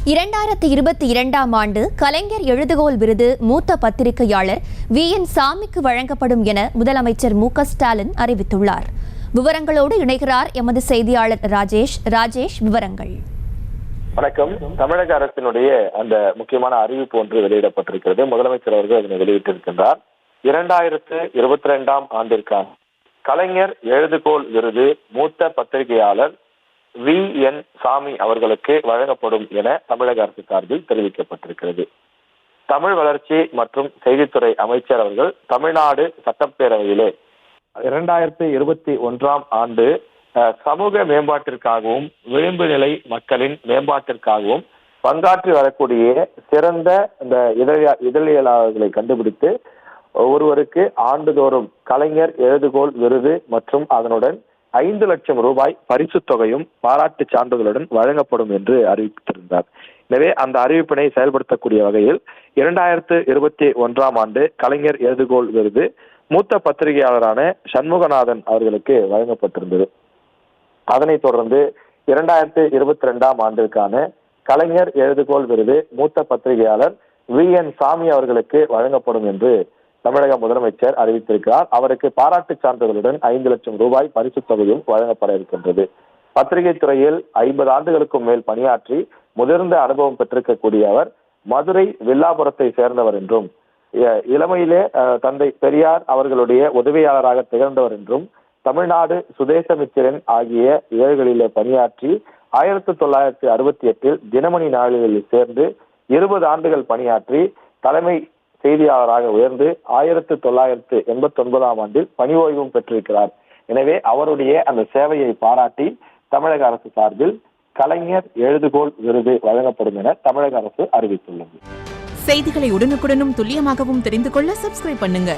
2022ஆம் ஆண்டு கலைஞர் எழுதுகோல் விருது மூத்த பத்திரிகையாளர் VN சாமிக்கு வழங்கப்படும் என முதலமைச்சர் மு.க. ஸ்டாலின் அறிவித்துள்ளார். விவரங்களோடு இணைகிறார் எமது செய்தியாளர் ராஜேஷ். விவரங்கள். வணக்கம். தமிழக அரசினுடைய அந்த முக்கியமான அறிவிப்பு ஒன்று வெளியிடப்பட்டிருக்கிறது. முதலமைச்சர் அவர்கள் அதனை வெளியிட்டிருக்கின்றார். 2022ஆம் ஆண்டிற்கான கலைஞர் எழுதுகோல் விருது மூத்த பத்திரிகையாளர் VN சாமி அவர்களுக்கு வழங்கப்படும் என தமிழக அரசு சார்பில் தெரிவிக்கப்பட்டிருக்கிறது. தமிழ் வளர்ச்சி மற்றும் செய்தித்துறை அமைச்சர் அவர்கள் தமிழ்நாடு சட்டப்பேரவையிலே 2021ஆம் ஆண்டு சமூக மேம்பாட்டிற்காகவும் விளிம்பு நிலை மக்களின் மேம்பாட்டிற்காகவும் பங்காற்றி வரக்கூடிய சிறந்த இந்த இதழியலாளர்களை கண்டுபிடித்து ஒருவருக்கு ஆண்டுதோறும் கலைஞர் எழுதுகோல் விருது மற்றும் அதனுடன் 5 லட்சம் ரூபாய் பரிசு தொகையும் பாராட்டு சான்றிதழுடன் வழங்கப்படும் என்று அறிவித்திருந்தார். எனவே அந்த அறிவிப்பினை செயல்படுத்தக்கூடிய வகையில் 2021ஆம் ஆண்டு கலைஞர் எழுதுகோல் விருது மூத்த பத்திரிகையாளரான சண்முகநாதன் அவர்களுக்கு வழங்கப்பட்டிருந்தது. அதனைத் தொடர்ந்து 2022ஆம் ஆண்டிற்கான கலைஞர் எழுதுகோல் விருது மூத்த பத்திரிகையாளர் VN சாமி அவர்களுக்கு வழங்கப்படும் என்று தமிழக முதலமைச்சர் அறிவித்திருக்கிறார். அவருக்கு பாராட்டு சான்றிதழுடன் 5 லட்சம் ரூபாய் பரிசு தொகையும் வழங்கப்பட இருக்கின்றது. பத்திரிகை துறையில் 50 ஆண்டுகளுக்கும் மேல் பணியாற்றி முதிர்ந்த அனுபவம் பெற்றிருக்கக்கூடிய அவர் மதுரை வில்லாபுரத்தை சேர்ந்தவர் என்றும் இளமையிலே தந்தை பெரியார் அவர்களுடைய உதவியாளராக திகழ்ந்தவர் என்றும் தமிழ்நாடு சுதேசமித்திரன் ஆகிய இதழ்களிலே பணியாற்றி 1968 தினமணி நாளிதழில் சேர்ந்து 20 ஆண்டுகள் பணியாற்றி தலைமை செய்தியாளராக உயர்ந்து 1989ஆம் ஆண்டில் பணி ஓய்வும் பெற்றிருக்கிறார். எனவே அவருடைய அந்த சேவையை பாராட்டி தமிழக அரசு சார்பில் கலைஞர் எழுதுகோல் விருது வழங்கப்படும் என தமிழக அரசு அறிவித்துள்ளது. செய்திகளை உடனுக்குடனும் துல்லியமாகவும் தெரிந்து கொள்ள சப்ஸ்கிரைப் பண்ணுங்க.